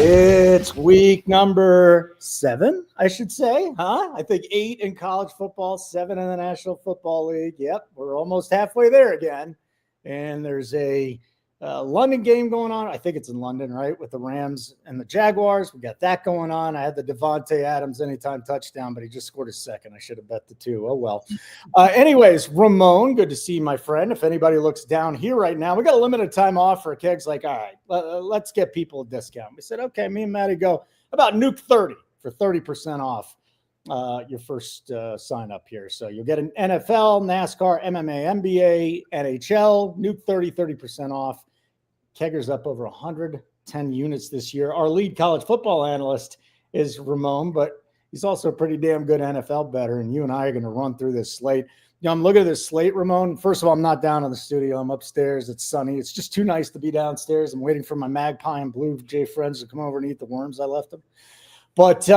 It's week number 7, I should say, huh? I think 8 in college football, 7 in the National Football League. Yep, we're almost halfway there again. And there's a London game going on. I think it's in London, right, with the Rams and the Jaguars. We got that going on. I had the Devontae Adams anytime touchdown, but he just scored a second. I should have bet the 2. Oh, well. Anyways, Ramon, good to see you, my friend. If anybody looks down here right now, we got a limited time offer. Kegg's like, all right, let's get people a discount. We said, okay, me and Maddie go about Nuke 30 for 30% off your first sign up here. So you'll get an NFL, NASCAR, MMA, NBA, NHL, Nuke 30% off. Kegger's up over 110 units this year. Our lead college football analyst is Ramon, but he's also a pretty damn good NFL bettor, and you and I are going to run through this slate. You know, I'm looking at this slate, Ramon. First of all, I'm not down in the studio. I'm upstairs. It's sunny. It's just too nice to be downstairs. I'm waiting for my Magpie and Blue Jay friends to come over and eat the worms I left them. But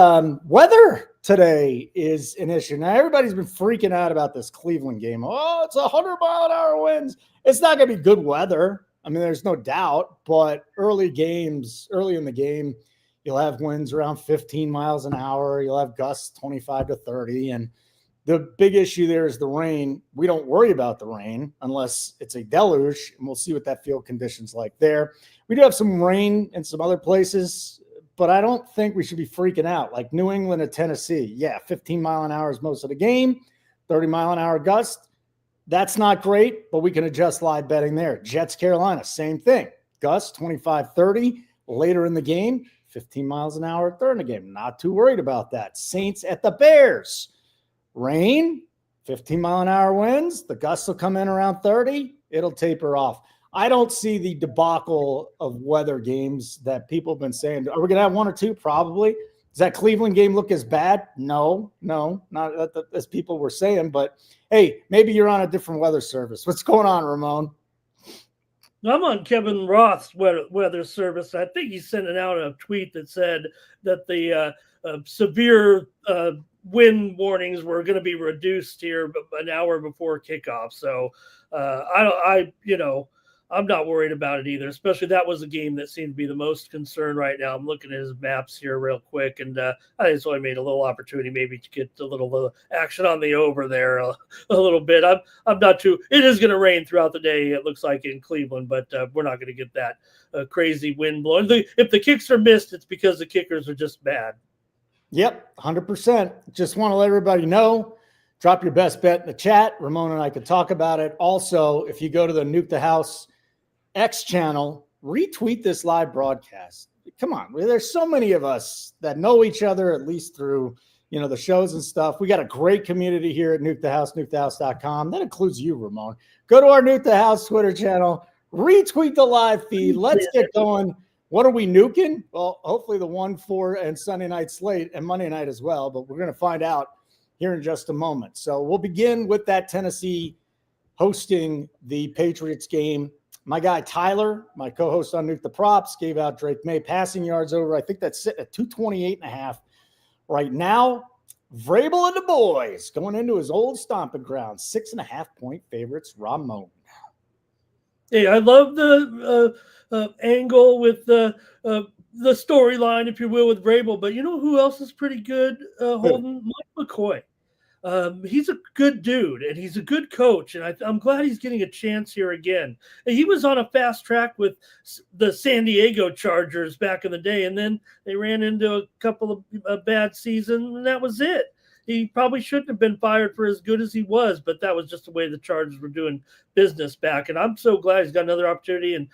weather today is an issue. Now, everybody's been freaking out about this Cleveland game. Oh, it's 100-mile-an-hour winds. It's not going to be good weather. I mean, there's no doubt, but early in the game, you'll have winds around 15 miles an hour. You'll have gusts 25 to 30. And the big issue there is the rain. We don't worry about the rain unless it's a deluge, and we'll see what that field condition's like there. We do have some rain in some other places, but I don't think we should be freaking out. Like New England and Tennessee, yeah, 15 mile an hour is most of the game, 30 mile an hour gust. That's not great, but we can adjust live betting there. Jets, Carolina, same thing. Gust, 25-30. Later in the game, 15 miles an hour, third in the game. Not too worried about that. Saints at the Bears. Rain, 15 mile an hour winds. The gusts will come in around 30. It'll taper off. I don't see the debacle of weather games that people have been saying. Are we going to have one or two? Probably. Does that Cleveland game look as bad? No, not as people were saying. But, hey, maybe you're on a different weather service. What's going on, Ramon? I'm on Kevin Roth's weather service. I think he sent out a tweet that said that the severe wind warnings were going to be reduced here an hour before kickoff. So I'm not worried about it either, especially that was a game that seemed to be the most concerned right now. I'm looking at his maps here real quick, and I just only made a little opportunity maybe to get a little action on the over there a little bit. I'm not too – it is going to rain throughout the day, it looks like, in Cleveland, but we're not going to get that crazy wind blowing. If the kicks are missed, it's because the kickers are just bad. Yep, 100%. Just want to let everybody know. Drop your best bet in the chat. Ramon and I could talk about it. Also, if you go to the Nuke the House X channel, retweet this live broadcast. Come on, there's so many of us that know each other, at least through the shows and stuff. We got a great community here at Nuke the House, nukethehouse.com. That includes you, Ramon. Go to our Nuke the House Twitter channel, retweet the live feed. Let's get going. What are we nuking? Well, hopefully the 1-4 and Sunday night slate and Monday night as well, but we're going to find out here in just a moment. So we'll begin with that Tennessee hosting the Patriots game. My guy Tyler, my co-host on Nuke the Props, gave out Drake May passing yards over. I think that's sitting at 228.5 right now. Vrabel and the boys going into his old stomping ground. 6.5-point favorites, Ramon. Hey, I love the angle with the storyline, if you will, with Vrabel. But you know who else is pretty good, Holden? Mike McCoy. He's a good dude, and he's a good coach, and I'm glad he's getting a chance here again. And he was on a fast track with the San Diego Chargers back in the day, and then they ran into a couple of bad seasons, and that was it. He probably shouldn't have been fired for as good as he was, but that was just the way the Chargers were doing business back. And I'm so glad he's got another opportunity. And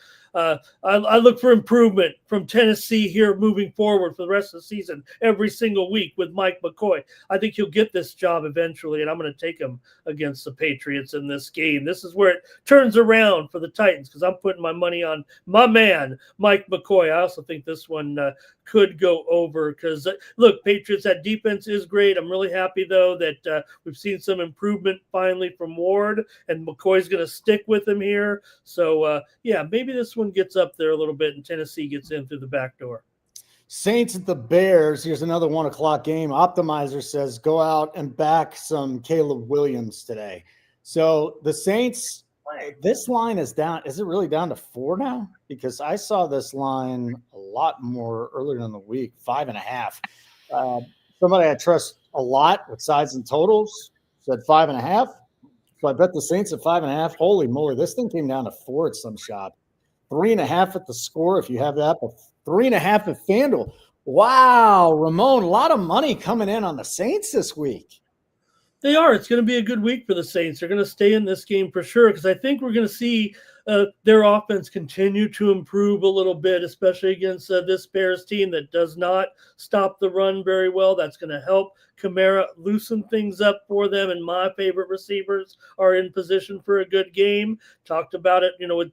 I look for improvement from Tennessee here moving forward for the rest of the season every single week with Mike McCoy. I think he'll get this job eventually, and I'm going to take him against the Patriots in this game. This is where it turns around for the Titans because I'm putting my money on my man, Mike McCoy. I also think this one could go over because, look, Patriots, that defense is great. I'm really happy, though, that we've seen some improvement finally from Ward, and McCoy's going to stick with him here. So, maybe this one gets up there a little bit and Tennessee gets in through the back door. Saints at the Bears. Here's another 1:00 game. Optimizer says go out and back some Caleb Williams today. So the Saints, this line is down. Is it really down to 4 now? Because I saw this line a lot more earlier in the week, 5.5. Somebody I trust a lot with sides and totals said 5.5. So I bet the Saints at 5.5. Holy moly, this thing came down to 4 at some shop. 3.5 at the score if you have that, but 3.5 at FanDuel. Wow, Ramon, a lot of money coming in on the Saints this week. They are. It's going to be a good week for the Saints. They're going to stay in this game for sure because I think we're going to see their offense continue to improve a little bit, especially against this Bears team that does not stop the run very well. That's going to help Kamara loosen things up for them, and my favorite receivers are in position for a good game. Talked about it, with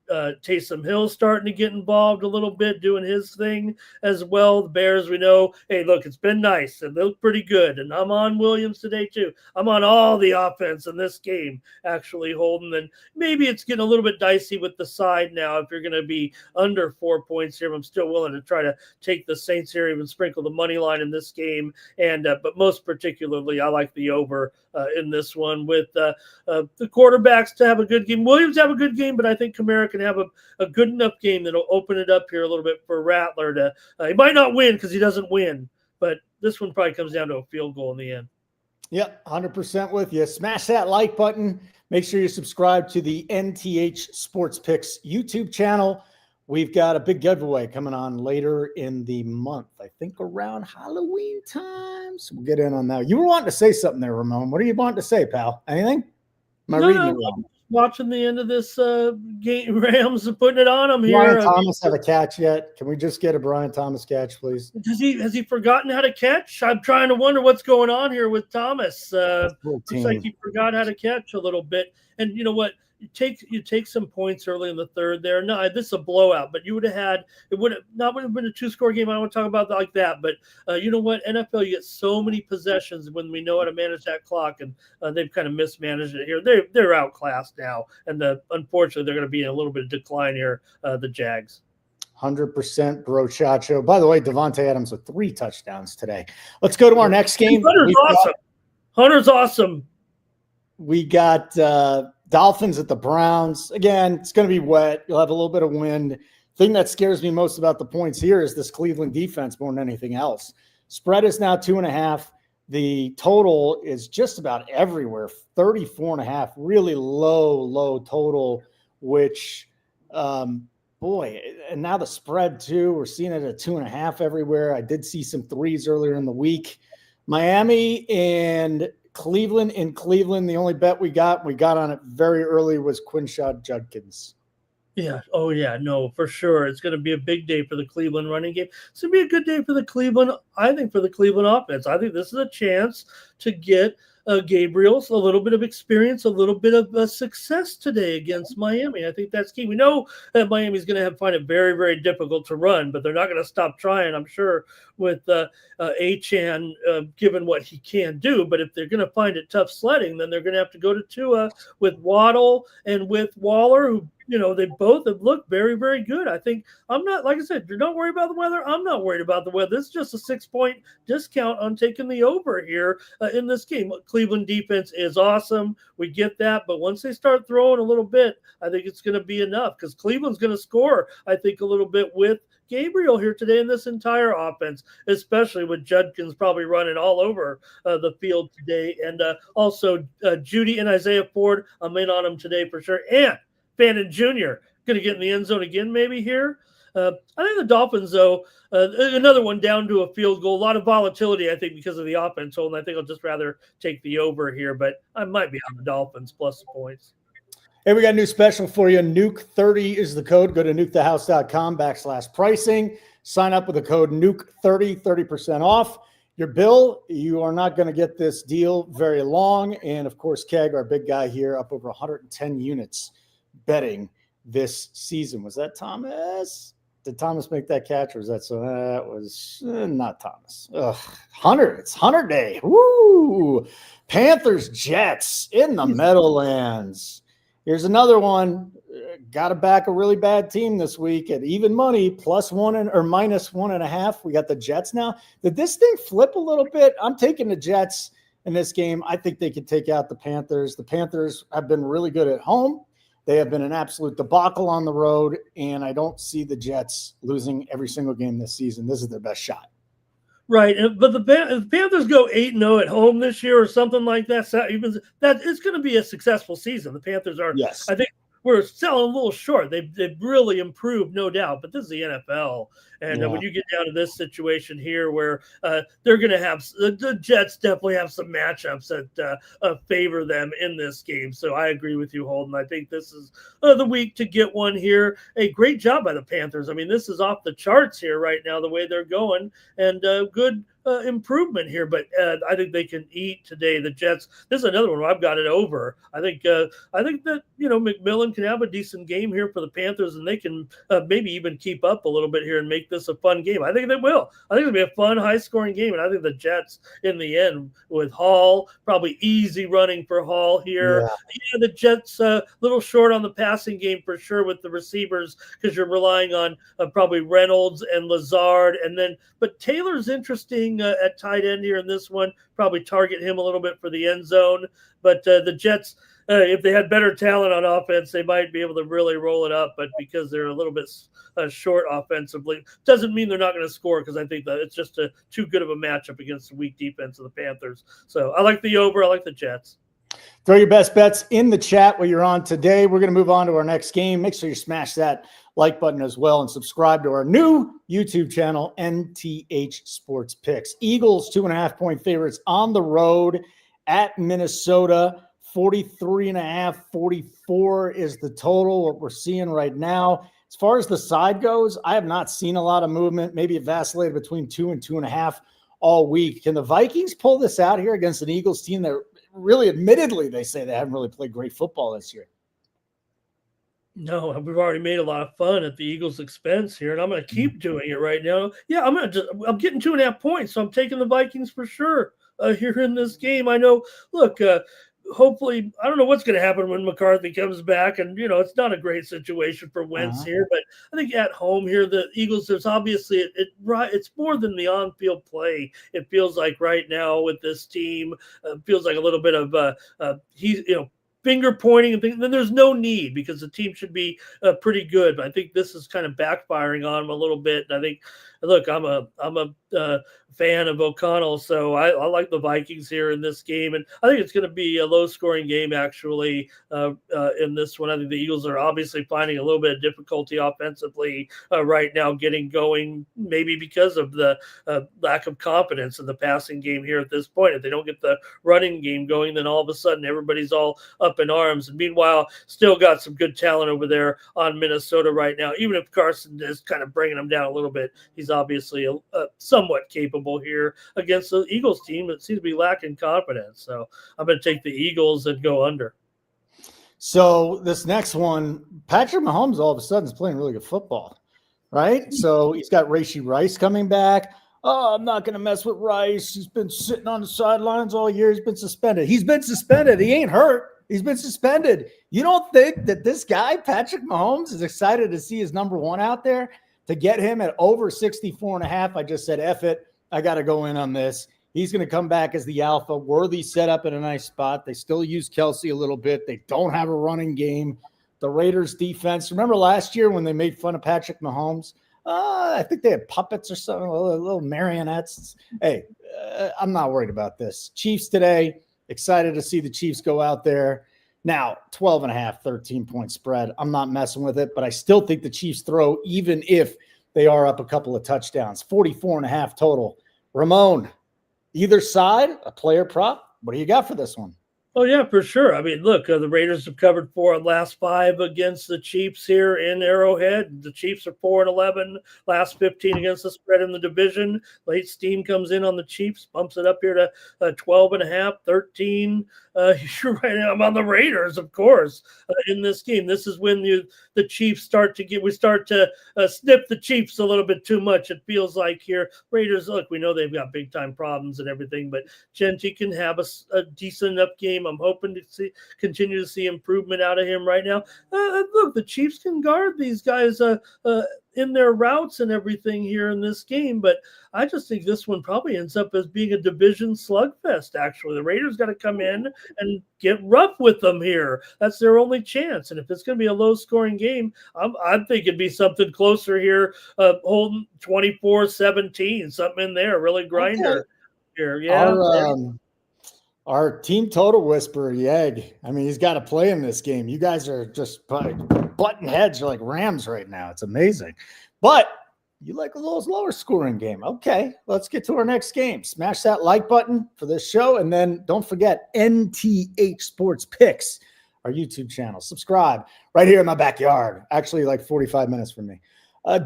Taysom Hill starting to get involved a little bit, doing his thing as well. The Bears, we know, hey, look, it's been nice and they look pretty good. And I'm on Williams today too. I'm on all the offense in this game, actually, Holden. And maybe it's getting a little bit dicey with the side now. If you're going to be under 4 points here, I'm still willing to try to take the Saints here, even sprinkle the money line in this game. And but most particularly, I like the over in this one with the quarterbacks to have a good game. Williams have a good game, but I think Kamara can have a good enough game that'll open it up here a little bit for Rattler to he might not win because he doesn't win, but this one probably comes down to a field goal in the end. Yep, 100% with you. Smash that like button. Make sure you subscribe to the NTH Sports Picks YouTube channel. We've got a big giveaway coming on later in the month, I think around Halloween time. So we'll get in on that. You were wanting to say something there, Ramon. What are you wanting to say, pal? Anything? Am I reading it wrong? Watching the end of this game, Rams are putting it on them here. Brian Thomas have a catch yet? Can we just get a Brian Thomas catch, please? Has he forgotten how to catch? I'm trying to wonder what's going on here with Thomas. Looks like he forgot how to catch a little bit. And you know what? You take some points early in the third there. No, this is a blowout, but you would have had it would have been a 2-score game. I don't want to talk about that like that, but you know what? NFL, you get so many possessions when we know how to manage that clock, and they've kind of mismanaged it here. They're outclassed now, and unfortunately they're going to be in a little bit of decline here. The Jags. 100% brochacho. By the way, Devontae Adams with 3 touchdowns today. Let's go to our next game. Hunter's awesome. We got Dolphins at the Browns. Again, it's going to be wet. You'll have a little bit of wind. Thing that scares me most about the points here is this Cleveland defense more than anything else. Spread is now 2.5. The total is just about everywhere, 34.5. Really low total, which, boy, and now the spread too. We're seeing it at 2.5 everywhere. I did see some 3s earlier in the week. Miami and Cleveland in Cleveland. The only bet we got on it very early was Quinshad Judkins. Yeah. Oh, yeah. No, for sure. It's going to be a big day for the Cleveland running game. It's going to be a good day for the Cleveland offense. I think this is a chance to get Gabriel's a little bit of experience, a little bit of success today against Miami. I think that's key. We know that Miami's going to find it very, very difficult to run, but they're not going to stop trying, I'm sure, with Achane given what he can do. But if they're going to find it tough sledding, then they're going to have to go to Tua with Waddle and with Waller, who they both have looked very, very good. I think I'm not, like I said, you're not worried about the weather. I'm not worried about the weather. This is just a 6-point discount on taking the over here in this game. Cleveland defense is awesome. We get that. But once they start throwing a little bit, I think it's going to be enough because Cleveland's going to score, I think, a little bit with Gabriel here today in this entire offense, especially with Judkins probably running all over the field today. And also Judy and Isaiah Ford, I'm in on them today for sure. And Fannin Jr. going to get in the end zone again maybe here. I think the Dolphins, though, another one down to a field goal. A lot of volatility, I think, because of the offense. And I think I'll just rather take the over here. But I might be on the Dolphins plus the points. Hey, we got a new special for you. Nuke30 is the code. Go to nukethehouse.com/pricing. Sign up with the code Nuke30, 30% off. Your bill, you are not going to get this deal very long. And, of course, Keg, our big guy here, up over 110 units betting this season. Was that Thomas? Did Thomas make that catch, or was that so? That was not Thomas. Hunter, it's Hunter Day. Woo! Panthers, Jets in the Meadowlands. Here's another one. Got to back a really bad team this week at even money, +1 or -1.5. We got the Jets now. Did this thing flip a little bit? I'm taking the Jets in this game. I think they could take out the Panthers. The Panthers have been really good at home. They have been an absolute debacle on the road, and I don't see the Jets losing every single game this season. This is their best shot. Right, but if the Panthers go 8-0 at home this year or something like that, that it's going to be a successful season. The Panthers are, yes. I think we're selling a little short. They've really improved, no doubt. But this is the NFL, and when you get down to this situation here, where they're going to have the Jets definitely have some matchups that favor them in this game. So I agree with you, Holden. I think this is the week to get one here. A great job by the Panthers. I mean, this is off the charts here right now, the way they're going, and good improvement here. But I think they can eat today. The Jets. This is another one where I've got it over. I think that McMillan can have a decent game here for the Panthers, and they can maybe even keep up a little bit here and make this a fun game. I think they will. I think it'll be a fun, high-scoring game, and I think the Jets in the end with Hall, probably easy running for Hall here. Yeah, the Jets a little short on the passing game for sure with the receivers because you're relying on probably Reynolds and Lazard, but Taylor's interesting at tight end here in this one. Probably target him a little bit for the end zone, but the Jets. If they had better talent on offense, they might be able to really roll it up. But because they're a little bit short offensively, doesn't mean they're not going to score because I think that it's just too good of a matchup against the weak defense of the Panthers. So I like the over. I like the Jets. Throw your best bets in the chat where you're on today. We're going to move on to our next game. Make sure you smash that like button as well and subscribe to our new YouTube channel, NTH Sports Picks. Eagles 2.5-point favorites on the road at Minnesota. 43.5, 44 is the total, what we're seeing right now. As far as the side goes, I have not seen a lot of movement. Maybe it vacillated between 2 and 2.5 all week. Can the Vikings pull this out here against an Eagles team that really, admittedly, they say they haven't really played great football this year? No, we've already made a lot of fun at the Eagles' expense here, and I'm going to keep doing it right now. Yeah, I'm getting 2.5 points, so I'm taking the Vikings for sure here in this game. I know, look, hopefully, I don't know what's going to happen when McCarthy comes back, and it's not a great situation for Wentz here, but I think at home here, the Eagles, there's obviously it's more than the on-field play. It feels like right now with this team, feels like a little bit of finger pointing and things. Then there's no need because the team should be pretty good. But I think this is kind of backfiring on them a little bit. And I think, look, I'm a fan of O'Connell, so I like the Vikings here in this game, and I think it's going to be a low-scoring game actually in this one. I think the Eagles are obviously finding a little bit of difficulty offensively right now getting going, maybe because of the lack of confidence in the passing game here at this point. If they don't get the running game going, then all of a sudden everybody's all up in arms. And meanwhile, still got some good talent over there on Minnesota right now. Even if Carson is kind of bringing them down a little bit, he's obviously somewhat capable here against the Eagles team that seems to be lacking confidence. So I'm going to take the Eagles and go under. So this next one, Patrick Mahomes all of a sudden is playing really good football, right? So he's got Rashee Rice coming back. Oh, I'm not going to mess with Rice. He's been sitting on the sidelines all year. He's been suspended. He ain't hurt. He's been suspended. You don't think that this guy, Patrick Mahomes, is excited to see his number one out there? To get him at over 64.5, I just said, F it. I got to go in on this. He's going to come back as the alpha. Worthy set up in a nice spot. They still use Kelsey a little bit. They don't have a running game. The Raiders defense. Remember last year when they made fun of Patrick Mahomes? I think they had puppets or something, little marionettes. Hey, I'm not worried about this. Chiefs today. Excited to see the Chiefs go out there. Now, 12.5, 13-point spread. I'm not messing with it, but I still think the Chiefs throw even if they are up a couple of touchdowns. 44.5 total. Ramon, either side, a player prop. What do you got for this one? Oh, yeah, for sure. I mean, look, the Raiders have covered 4 on last 5 against the Chiefs here in Arrowhead. The Chiefs are 4-11, last 15 against the spread in the division. Late steam comes in on the Chiefs, bumps it up here to 12.5, 13. You're right now. I'm on the Raiders, of course, in this game. This is when the Chiefs start to snip the Chiefs a little bit too much. It feels like here. Raiders, look, we know they've got big-time problems and everything, but Genty can have a decent enough game. I'm hoping to continue to see improvement out of him right now. Look, the Chiefs can guard these guys in their routes and everything here in this game. But I just think this one probably ends up as being a division slugfest, actually. The Raiders got to come in and get rough with them here. That's their only chance. And if it's going to be a low-scoring game, I'm thinking it'd be something closer here, holding 24-17, something in there, really grinder here. Yeah. Our team total whisperer, Yeg. I mean, he's got to play in this game. You guys are just butting heads. You're like Rams right now. It's amazing. But you like a little lower scoring game. Okay, let's get to our next game. Smash that like button for this show. And then don't forget NTH Sports Picks, our YouTube channel. Subscribe right here in my backyard. Actually, like 45 minutes from me.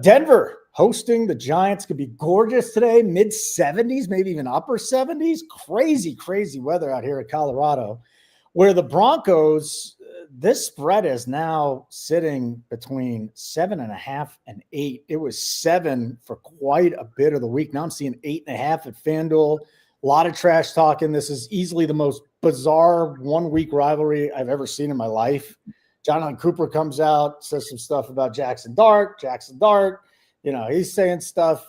Denver hosting the Giants. Could be gorgeous today, mid-70s, maybe even upper 70s. Crazy, crazy weather out here in Colorado, where the Broncos, this spread is now sitting between 7.5 and 8. It was 7 for quite a bit of the week. Now I'm seeing 8.5 at FanDuel. A lot of trash talking. This is easily the most bizarre one-week rivalry I've ever seen in my life. Jonathan Cooper comes out, says some stuff about Jackson Dart. He's saying stuff.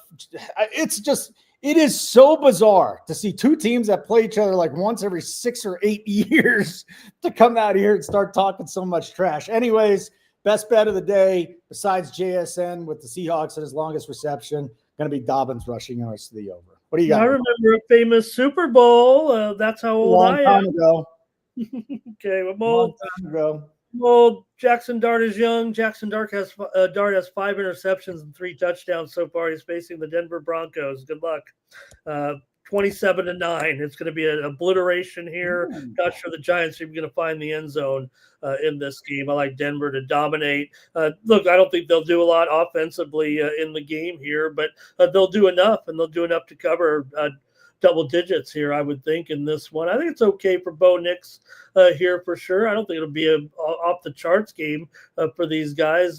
It is so bizarre to see two teams that play each other like once every 6 or 8 years to come out here and start talking so much trash. Anyways, best bet of the day, besides JSN with the Seahawks at his longest reception, going to be Dobbins rushing yards to the over. What do you got? I remember a famous Super Bowl. That's how old I am. A long time ago. Okay, well, long time ago. Well, Jackson Dart is young. Jackson Dart has 5 interceptions and 3 touchdowns so far. He's facing the Denver Broncos. Good luck. 27-9. It's going to be an obliteration here. Not sure the Giants are even going to find the end zone in this game. I like Denver to dominate. Look, I don't think they'll do a lot offensively in the game here, but they'll do enough, and they'll do enough to cover double digits here, I would think, in this one. I think it's okay for Bo Nix here for sure. I don't think it'll be a off-the-charts game for these guys,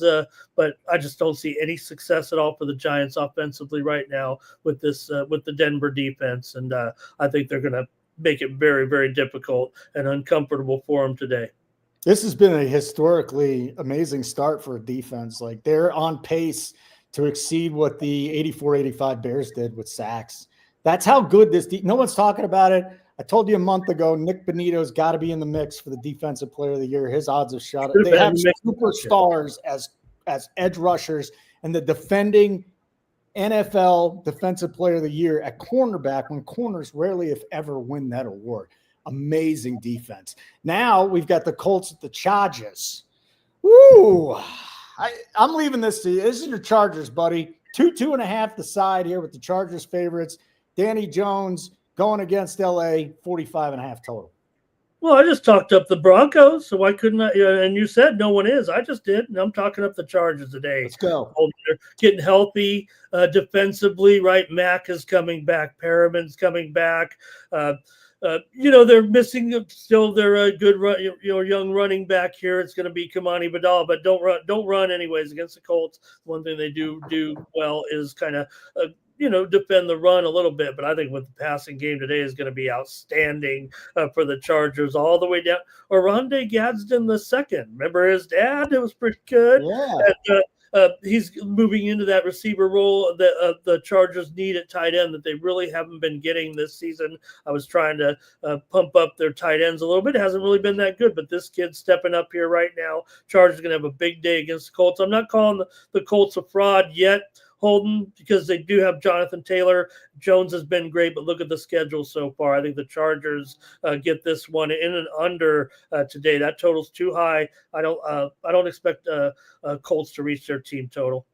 but I just don't see any success at all for the Giants offensively right now with this with the Denver defense, and I think they're going to make it very, very difficult and uncomfortable for them today. This has been a historically amazing start for a defense. Like, they're on pace to exceed what the 84-85 Bears did with sacks. That's how good this no one's talking about it. I told you a month ago, Nick Bonito's got to be in the mix for the Defensive Player of the Year. His odds are shot. They have superstars as edge rushers, and the defending NFL Defensive Player of the Year at cornerback, when corners rarely, if ever, win that award. Amazing defense. Now we've got the Colts at the Chargers. Woo! I'm leaving this to you. This is your Chargers, buddy. 2.5 the side here with the Chargers favorites. Danny Jones going against LA, 45.5 total. Well, I just talked up the Broncos, so why couldn't I? And you said no one is. I just did, and I'm talking up the Chargers today. Let's go. They're getting healthy defensively, right? Mack is coming back. Perriman's coming back. They're missing still their good young running back here. It's going to be Kamani Vidal, but don't run anyways against the Colts. One thing they do well is kind of defend the run a little bit, but I think with the passing game today is going to be outstanding for the Chargers all the way down. Oronde Gadsden the second. Remember his dad? It was pretty good. Yeah. And, he's moving into that receiver role that the Chargers need at tight end that they really haven't been getting this season. I was trying to pump up their tight ends a little bit. It hasn't really been that good, but this kid's stepping up here right now. Chargers going to have a big day against the Colts. I'm not calling the Colts a fraud yet, Holden, because they do have Jonathan Taylor. Jones has been great, but look at the schedule so far. I think the Chargers get this one in and under today. That total's too high. I don't expect Colts to reach their team total.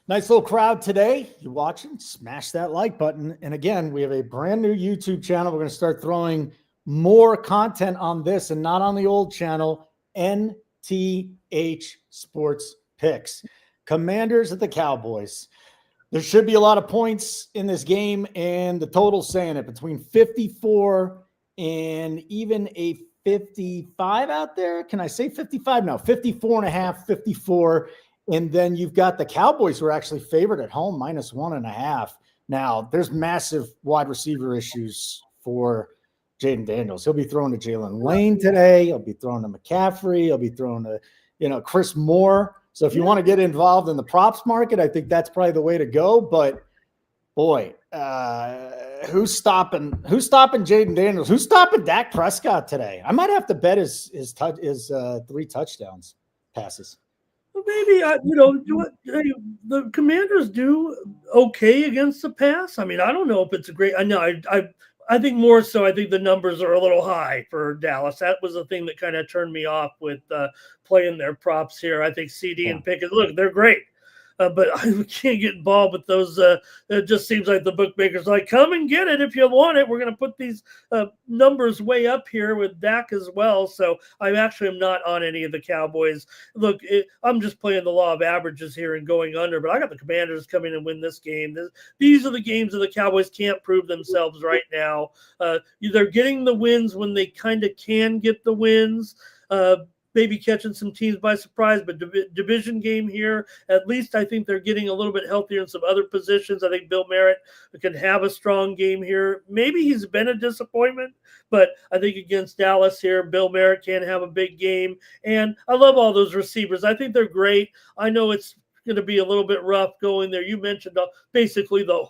Nice little crowd today. You're watching, smash that like button. And again, we have a brand new YouTube channel. We're going to start throwing more content on this and not on the old channel, NTH Sports Picks. Commanders at the Cowboys. There should be a lot of points in this game, and the total's saying it between 54 and even a 55 out there. Can I say 55? No, 54.5, 54. And then you've got the Cowboys who are actually favored at home, -1.5. Now, there's massive wide receiver issues for Jaden Daniels. He'll be throwing to Jalen Lane today. He'll be throwing to McCaffrey. He'll be throwing to, Chris Moore. So if you want to get involved in the props market, I think that's probably the way to go. But boy, who's stopping Jaden Daniels? Who's stopping Dak Prescott today? I might have to bet his 3 touchdowns passes. Well, maybe the Commanders do okay against the pass. I mean, I don't know if it's a great. I know I think more so. I think the numbers are a little high for Dallas. That was the thing that kind of turned me off with playing their props here. I think CD and Pickett, look, they're great. But I can't get involved with those. It just seems like the bookmakers like, come and get it if you want it. We're going to put these numbers way up here with Dak as well. So I actually am not on any of the Cowboys. Look, I'm just playing the law of averages here and going under, but I got the Commanders coming and win this game. These are the games that the Cowboys can't prove themselves right now. They're getting the wins when they kind of can get the wins. Maybe catching some teams by surprise, but division game here, at least I think they're getting a little bit healthier in some other positions. I think Bill Merritt can have a strong game here. Maybe he's been a disappointment, but I think against Dallas here, Bill Merritt can have a big game. And I love all those receivers. I think they're great. I know it's going to be a little bit rough going there. You mentioned basically the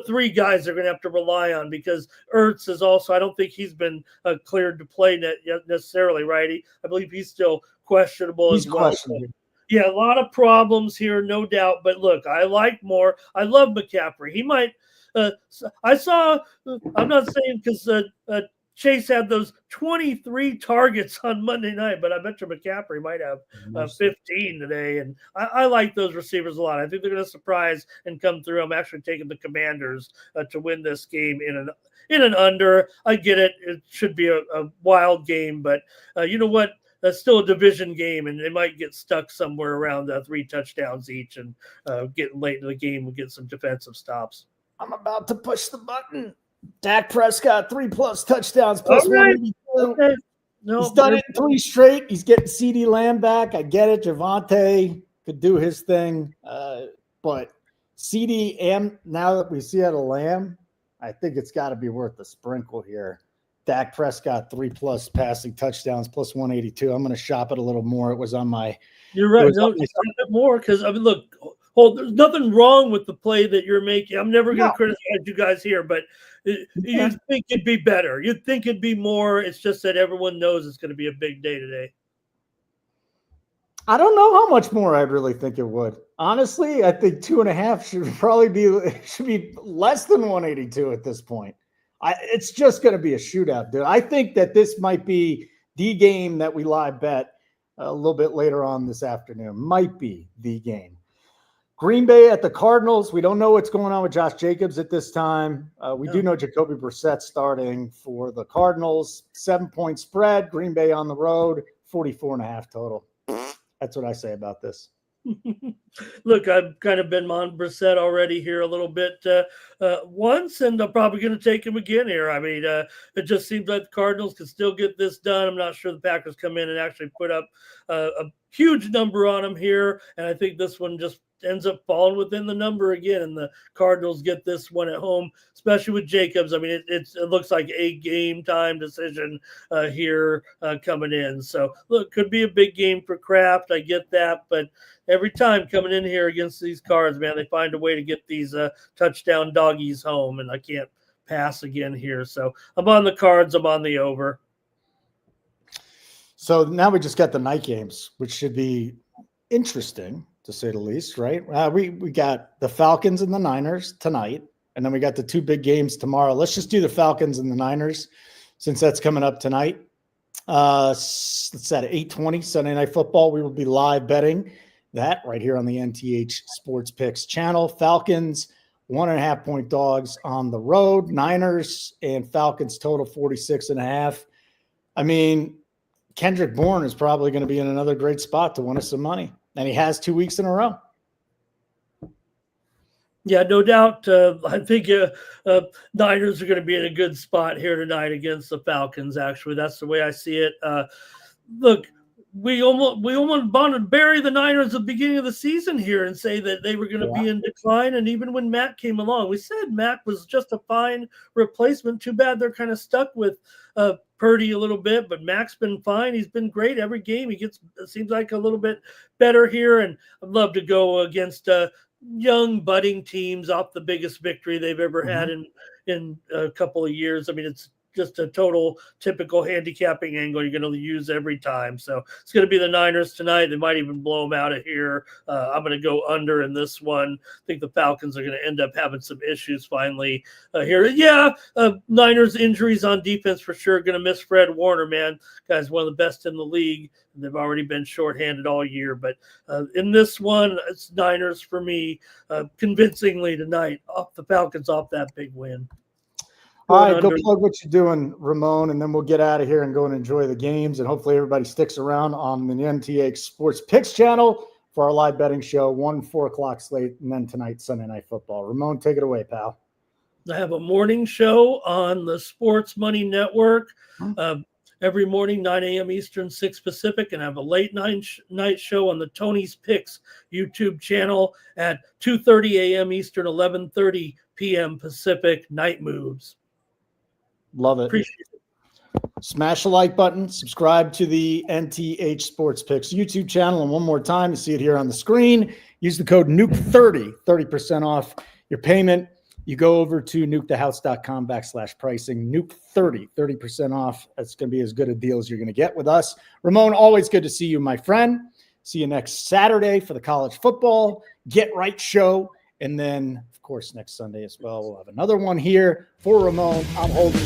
3 guys they're going to have to rely on, because Ertz is also, I don't think he's been cleared to play necessarily, right? I believe he's still questionable as well. Yeah, a lot of problems here, no doubt. But look, I love McCaffrey. He might, I saw, I'm not saying because Chase had those 23 targets on Monday night, but I bet you McCaffrey might have 15 today. And I like those receivers a lot. I think they're going to surprise and come through. I'm actually taking the Commanders to win this game in an under. I get it. It should be a wild game, but you know what? That's still a division game, and they might get stuck somewhere around 3 touchdowns each and get late in the game and get some defensive stops. I'm about to push the button. Dak Prescott, 3+ touchdowns, plus 182. Okay. No, he's done it in 3 straight. He's getting CD Lamb back. I get it. Javonte could do his thing. But CD, and now that we see out of Lamb, I think it's got to be worth the sprinkle here. Dak Prescott, 3+ passing touchdowns, plus 182. I'm going to shop it a little more. It was on my. You're right. No, a bit more because, I mean, look, there's nothing wrong with the play that you're making. I'm never going to criticize you guys here, but you think it'd be better. You'd think it'd be more. It's just that everyone knows it's going to be a big day today. I don't know how much more I'd really think it would. Honestly, I think 2.5 should be less than 182 at this point. It's just going to be a shootout, dude. I think that this might be the game that we live bet a little bit later on this afternoon. Might be the game. Green Bay at the Cardinals. We don't know what's going on with Josh Jacobs at this time. We do know Jacoby Brissett starting for the Cardinals. 7-point spread. Green Bay on the road. 44.5 total. That's what I say about this. Look, I've kind of been on Brissett already here a little bit once, and I'm probably going to take him again here. I mean, it just seems like the Cardinals can still get this done. I'm not sure the Packers come in and actually put up a huge number on them here, and I think this one just ends up falling within the number again, and the Cardinals get this one at home, especially with Jacobs. I mean, it looks like a game time decision here coming in. So, look, could be a big game for Kraft. I get that, but every time coming in here against these Cards, man, they find a way to get these touchdown doggies home, and I can't pass again here. So I'm on the Cards. I'm on the over. So now we just got the night games, which should be interesting, to say the least, right? We got the Falcons and the Niners tonight, and then we got the 2 big games tomorrow. Let's just do the Falcons and the Niners since that's coming up tonight. It's at 8:20 Sunday Night Football. We will be live betting that right here on the NTH Sports Picks channel. Falcons, 1.5-point dogs on the road. Niners and Falcons total 46.5. I mean, Kendrick Bourne is probably going to be in another great spot to win us some money. And he has 2 weeks in a row. Yeah, no doubt. I think Niners are going to be in a good spot here tonight against the Falcons, actually. That's the way I see it. Look, we almost wanted to bury the Niners at the beginning of the season here and say that they were going to be in decline. And even when Matt came along, we said Matt was just a fine replacement. Too bad they're kind of stuck with Purdy a little bit, but Mac's been fine. He's been great every game. He seems like a little bit better here, and I'd love to go against young budding teams off the biggest victory they've ever had in a couple of years. I mean, it's just a total typical handicapping angle you're going to use every time. So it's going to be the Niners tonight. They might even blow them out of here. I'm going to go under in this one. I think the Falcons are going to end up having some issues finally here. Niners injuries on defense for sure. Going to miss Fred Warner, man. Guy's one of the best in the league. They've already been shorthanded all year. But in this one, it's Niners for me convincingly tonight. Off the Falcons off that big win. All right, go plug what you're doing, Ramon, and then we'll get out of here and go and enjoy the games. And hopefully everybody sticks around on the NTH Sports Picks channel for our live betting show, 4 o'clock slate, and then tonight, Sunday Night Football. Ramon, take it away, pal. I have a morning show on the Sports Money Network every morning, 9 a.m. Eastern, 6 Pacific, and I have a late night show on the Tony's Picks YouTube channel at 2:30 a.m. Eastern, 11:30 p.m. Pacific. Night Moves. Love it. Appreciate it. Smash the like button. Subscribe to the NTH Sports Picks YouTube channel. And one more time, you see it here on the screen. Use the code NUKE30, 30% off your payment. You go over to nukethehouse.com/pricing. NUKE30, 30% off. That's going to be as good a deal as you're going to get with us. Ramon, always good to see you, my friend. See you next Saturday for the college football Get Right show. And then, of course, next Sunday as well, we'll have another one here. For Ramon, I'm Holden.